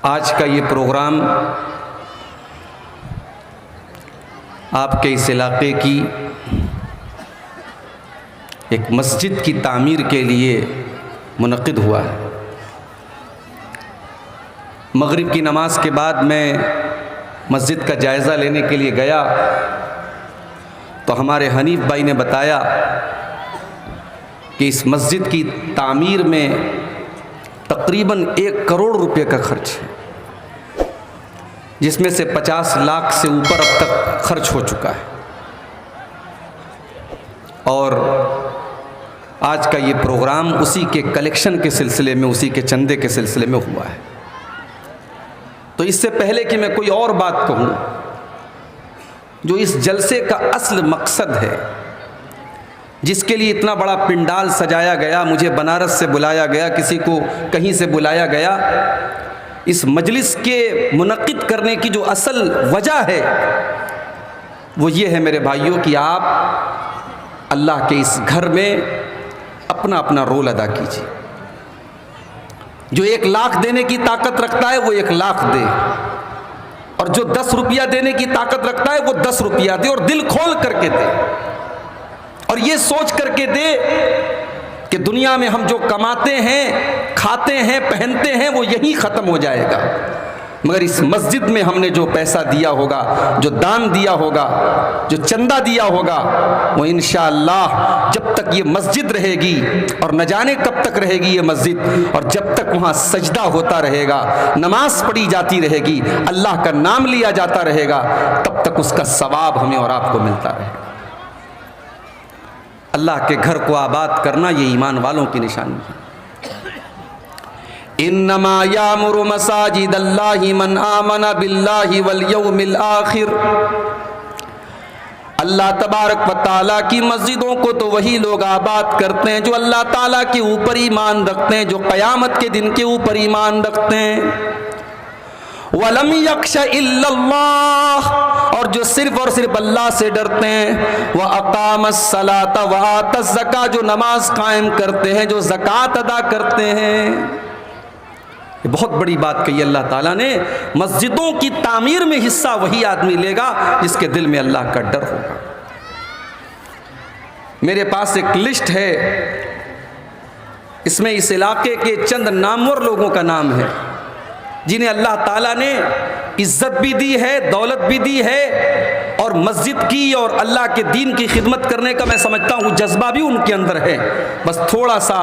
आज का ये प्रोग्राम आपके इस इलाके की एक मस्जिद की तामीर के लिए मुनक़िद हुआ है। मगरिब की नमाज के बाद मैं मस्जिद का जायज़ा लेने के लिए गया तो हमारे हनीफ भाई ने बताया कि इस मस्जिद की तामीर में तकरीबन 1 करोड़ रुपए का खर्च है, जिसमें से 50 लाख से ऊपर अब तक खर्च हो चुका है। और आज का ये प्रोग्राम उसी के कलेक्शन के सिलसिले में, उसी के चंदे के सिलसिले में हुआ है। तो इससे पहले कि मैं कोई और बात कहूँ, जो इस जलसे का असल मकसद है, जिसके लिए इतना बड़ा पिंडाल सजाया गया, मुझे बनारस से बुलाया गया, किसी को कहीं से बुलाया गया, इस मजलिस के मुनक़िद करने की जो असल वजह है वो ये है मेरे भाइयों कि आप अल्लाह के इस घर में अपना अपना रोल अदा कीजिए। जो 1 लाख देने की ताकत रखता है वो 1 लाख दे, और जो 10 रुपया देने की ताकत रखता है वो 10 रुपया दे, और दिल खोल करके दे, और ये सोच करके दे कि दुनिया में हम जो कमाते हैं, खाते हैं, पहनते हैं, वो यहीं ख़त्म हो जाएगा, मगर इस मस्जिद में हमने जो पैसा दिया होगा, जो दान दिया होगा, जो चंदा दिया होगा, वो इंशाअल्लाह जब तक ये मस्जिद रहेगी, और न जाने कब तक रहेगी ये मस्जिद, और जब तक वहाँ सजदा होता रहेगा, नमाज पढ़ी जाती रहेगी, अल्लाह का नाम लिया जाता रहेगा, तब तक उसका सवाब हमें और आपको मिलता रहेगा। अल्लाह के घर को आबाद करना ये ईमान वालों की निशानी है। इन्नमा यामुरु मसाजिदल्लाहि मन आमना बिल्लाहि वल यौमिल आखिर। अल्लाह तबारक व ताला की मस्जिदों को तो वही लोग आबाद करते हैं जो अल्लाह ताला के ऊपर ईमान रखते हैं, जो क़यामत के दिन के ऊपर ईमान रखते हैं। वलम यख्शा इल्लल्लाह, और जो सिर्फ और सिर्फ अल्लाह से डरते हैं। व अकामस सलाता व आतस ज़का, जो नमाज कायम करते हैं, जो ज़कात अदा करते हैं। ये बहुत बड़ी बात कही अल्लाह ताला ने। मस्जिदों की तामीर में हिस्सा वही आदमी लेगा जिसके दिल में अल्लाह का डर होगा। मेरे पास एक लिस्ट है, इसमें इस इलाके के चंद नामवर लोगों का नाम है जिन्हें अल्लाह ताला ने इज्जत भी दी है, दौलत भी दी है, और मस्जिद की और अल्लाह के दीन की खिदमत करने का मैं समझता हूँ जज्बा भी उनके अंदर है। बस थोड़ा सा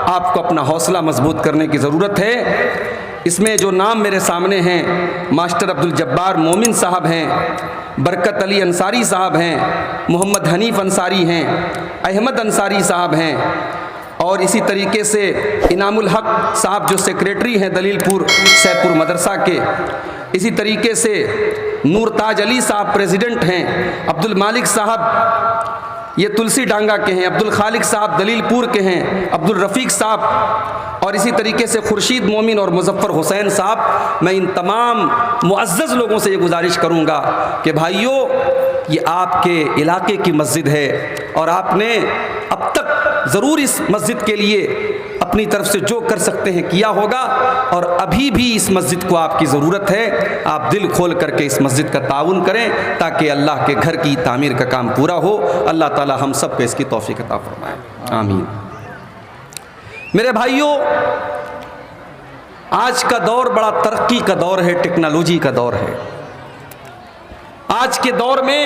आपको अपना हौसला मजबूत करने की ज़रूरत है। इसमें जो नाम मेरे सामने हैं, मास्टर अब्दुल जब्बार मोमिन साहब हैं, बरकत अली अंसारी साहब हैं, मोहम्मद हनीफ अंसारी हैं, अहमद अंसारी साहब हैं, और इसी तरीके से इनामुल हक साहब जो सेक्रेटरी हैं दलीलपुर सैदपुर मदरसा के, इसी तरीके से नूर ताज अली साहब प्रेसिडेंट हैं, अब्दुल मालिक साहब ये तुलसी डांगा के हैं, अब्दुल खालिक साहब दलीलपुर के हैं, अब्दुल रफ़ीक साहब, और इसी तरीके से खुर्शीद मोमिन और मुजफ्फ़र हुसैन साहब। मैं इन तमाम मुअज़्ज़ज़ लोगों से ये गुजारिश करूँगा कि भाइयों, ये आपके इलाके की मस्जिद है, और आपने अब तक ज़रूर इस मस्जिद के लिए अपनी तरफ से जो कर सकते हैं किया होगा, और अभी भी इस मस्जिद को आपकी ज़रूरत है। आप दिल खोल करके इस मस्जिद का ताउन करें ताकि अल्लाह के घर की तामीर का काम पूरा हो। अल्लाह ताला हम सब को इसकी तौफीक अता फरमाए, आमीन। मेरे भाइयों, आज का दौर बड़ा तरक्की का दौर है, टेक्नोलॉजी का दौर है। आज के दौर में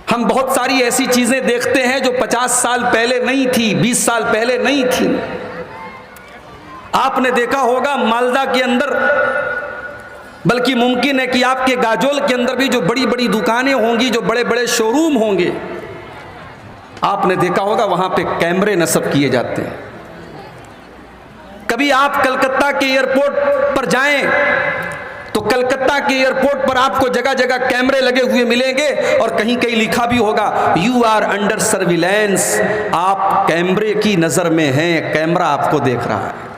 हम बहुत सारी ऐसी चीज़ें देखते हैं जो 50 साल पहले नहीं थी, 20 साल पहले नहीं थी। आपने देखा होगा मालदा के अंदर, बल्कि मुमकिन है कि आपके गाजोल के अंदर भी जो बड़ी बड़ी दुकानें होंगी, जो बड़े बड़े शोरूम होंगे, आपने देखा होगा वहाँ पे कैमरे नस्ब किए जाते हैं। कभी आप कलकत्ता के एयरपोर्ट पर जाएं तो कलकत्ता के एयरपोर्ट पर आपको जगह जगह कैमरे लगे हुए मिलेंगे, और कहीं कहीं लिखा भी होगा यू आर अंडर सर्विलेंस, आप कैमरे की नज़र में हैं, कैमरा आपको देख रहा है।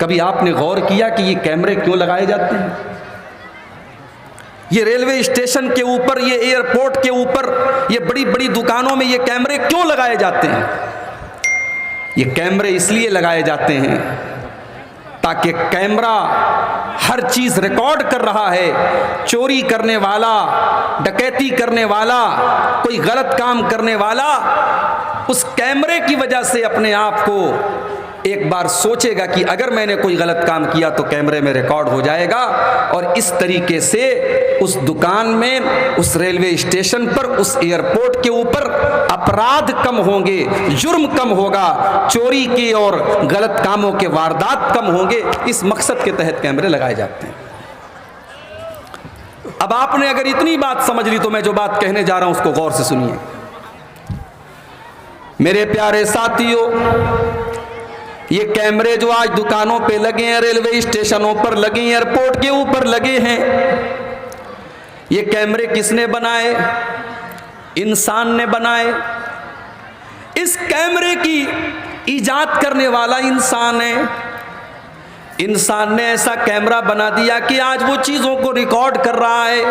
कभी आपने गौर किया कि ये कैमरे क्यों लगाए जाते हैं? ये रेलवे स्टेशन के ऊपर, ये एयरपोर्ट के ऊपर, ये बड़ी बड़ी दुकानों में ये कैमरे क्यों लगाए जाते हैं? ये कैमरे इसलिए लगाए जाते हैं ताकि कैमरा हर चीज़ रिकॉर्ड कर रहा है। चोरी करने वाला, डकैती करने वाला, कोई गलत काम करने वाला उस कैमरे की वजह से अपने आप को एक बार सोचेगा कि अगर मैंने कोई गलत काम किया तो कैमरे में रिकॉर्ड हो जाएगा, और इस तरीके से उस दुकान में, उस रेलवे स्टेशन पर, उस एयरपोर्ट के ऊपर अपराध कम होंगे, जुर्म कम होगा, चोरी के और गलत कामों के वारदात कम होंगे। इस मकसद के तहत कैमरे लगाए जाते हैं। अब आपने अगर इतनी बात समझ ली तो मैं जो बात कहने जा रहा हूं उसको गौर से सुनिए। मेरे प्यारे साथियों, ये कैमरे जो आज दुकानों पे लगे हैं, रेलवे स्टेशनों पर लगे हैं, एयरपोर्ट के ऊपर लगे हैं, ये कैमरे किसने बनाए? इंसान ने बनाए। इस कैमरे की इजाद करने वाला इंसान है। इंसान ने ऐसा कैमरा बना दिया कि आज वो चीजों को रिकॉर्ड कर रहा है।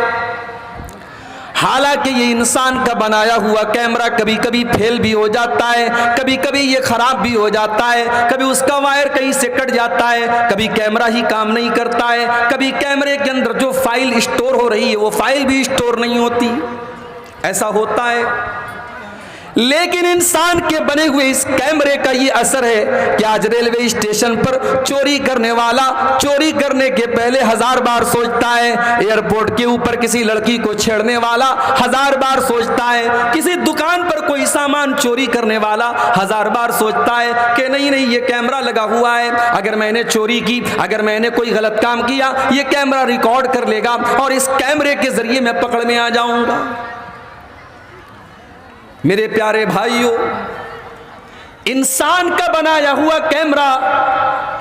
हालांकि ये इंसान का बनाया हुआ कैमरा कभी कभी फेल भी हो जाता है, कभी कभी ये खराब भी हो जाता है, कभी उसका वायर कहीं से कट जाता है, कभी कैमरा ही काम नहीं करता है, कभी कैमरे के अंदर जो फाइल स्टोर हो रही है वो फाइल भी स्टोर नहीं होती। ऐसा होता है। लेकिन इंसान के बने हुए इस कैमरे का ये असर है कि आज रेलवे स्टेशन पर चोरी करने वाला चोरी करने के पहले 1000 बार सोचता है, एयरपोर्ट के ऊपर किसी लड़की को छेड़ने वाला 1000 बार सोचता है, किसी दुकान पर कोई सामान चोरी करने वाला 1000 बार सोचता है कि नहीं नहीं ये कैमरा लगा हुआ है, अगर मैंने चोरी की, अगर मैंने कोई गलत काम किया, ये कैमरा रिकॉर्ड कर लेगा और इस कैमरे के जरिए मैं पकड़ में आ जाऊंगा। मेरे प्यारे भाइयों, इंसान का बनाया हुआ कैमरा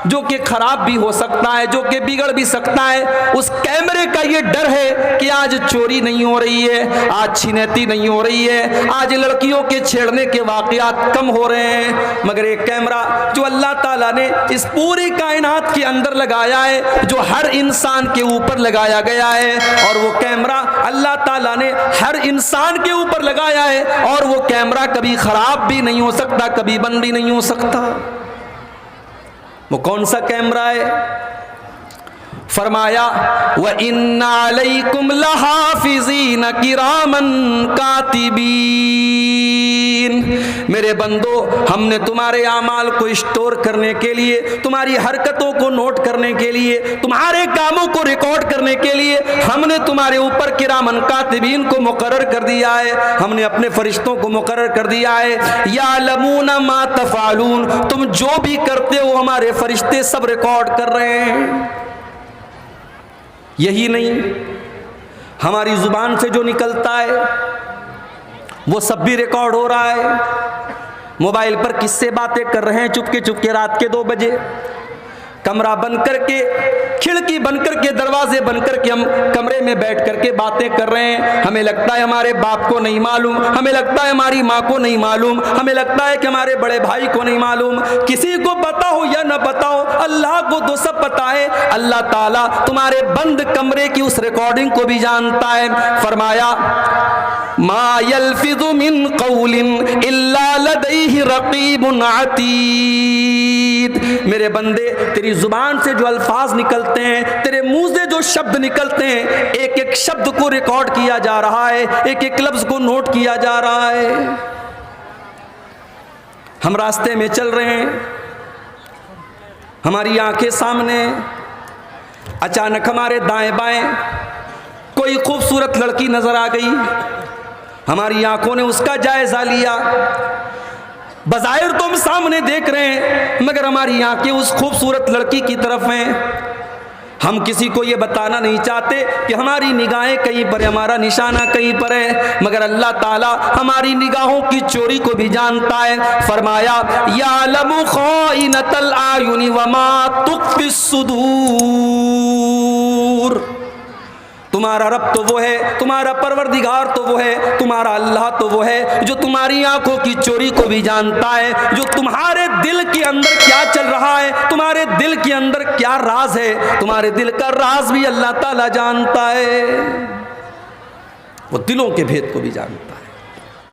जो कि खराब भी हो सकता है, जो कि बिगड़ भी सकता है, उस कैमरे का ये डर है कि आज चोरी नहीं हो रही है, आज छिनैती नहीं हो रही है, आज लड़कियों के छेड़ने के वाकयात कम हो रहे हैं। मगर एक कैमरा जो अल्लाह ताला ने इस पूरी कायनात के अंदर लगाया है, जो हर इंसान के ऊपर लगाया गया है, और वो कैमरा अल्लाह ताला ने हर इंसान के ऊपर लगाया है, और वो कैमरा कभी खराब भी नहीं हो सकता, कभी बंद भी नहीं हो सकता। वो कौन सा कैमरा है? फरमाया व इन्ना अलैकुम लहाफिज़ीन किरामन कातिबीन। मेरे बंदो, हमने तुम्हारे आमाल को स्टोर करने के लिए, तुम्हारी हरकतों को नोट करने के लिए, तुम्हारे कामों को रिकॉर्ड करने के लिए हमने तुम्हारे ऊपर किरामन कातिबीन को मुकर्रर कर दिया है। हमने अपने फरिश्तों को मुकर्रर कर दिया है। यालमूना मा तफालून, तुम जो भी करते हो हमारे फरिश्ते सब रिकॉर्ड कर रहे हैं। यही नहीं, हमारी जुबान से जो निकलता है वो सब भी रिकॉर्ड हो रहा है। मोबाइल पर किससे बातें कर रहे हैं चुपके चुपके रात के 2 बजे, कमरा बंद करके, खिड़की बंद करके, दरवाजे बंद करके हम कमरे में बैठ करके बातें कर रहे हैं। हमें लगता है हमारे बाप को नहीं मालूम, हमें लगता है हमारी माँ को नहीं मालूम, हमें लगता है कि हमारे बड़े भाई को नहीं मालूम। किसी को पता हो या न पता हो, अल्लाह को तो सब पता है। अल्लाह ताला तुम्हारे बंद कमरे की उस रिकॉर्डिंग को भी जानता है। फरमाया मा यल्फिज़ु मिन क़ौलिन इल्ला लदैहि रक़ीबुन अतीद। मेरे बंदे, तेरी जुबान से जो अल्फाज निकलते हैं, तेरे मुंह से जो शब्द निकलते हैं, एक एक शब्द को रिकॉर्ड किया जा रहा है, एक एक लफ्ज को नोट किया जा रहा है। हम रास्ते में चल रहे हैं, हमारी आंखें सामने, अचानक हमारे दाएं बाएं कोई खूबसूरत लड़की नजर आ गई। हमारी आंखों ने उसका जायजा लिया। बज़ाहिर तो हम सामने देख रहे हैं, मगर हमारी आंखें उस खूबसूरत लड़की की तरफ हैं। हम किसी को ये बताना नहीं चाहते कि हमारी निगाहें कहीं पर है, हमारा निशाना कहीं पर है, मगर अल्लाह ताला हमारी निगाहों की चोरी को भी जानता है। फरमाया यालमु खाइनतल आयुनि वमा तुख्फिस सुदूर। तुम्हारा रब तो वो है, तुम्हारा परवरदिगार तो वो है, तुम्हारा अल्लाह तो वो है जो तुम्हारी आंखों की चोरी को भी जानता है, जो तुम्हारे दिल के अंदर क्या चल रहा है, तुम्हारे दिल के अंदर क्या राज है, तुम्हारे दिल का राज भी अल्लाह ताला जानता है। वो दिलों के भेद को भी जानता है।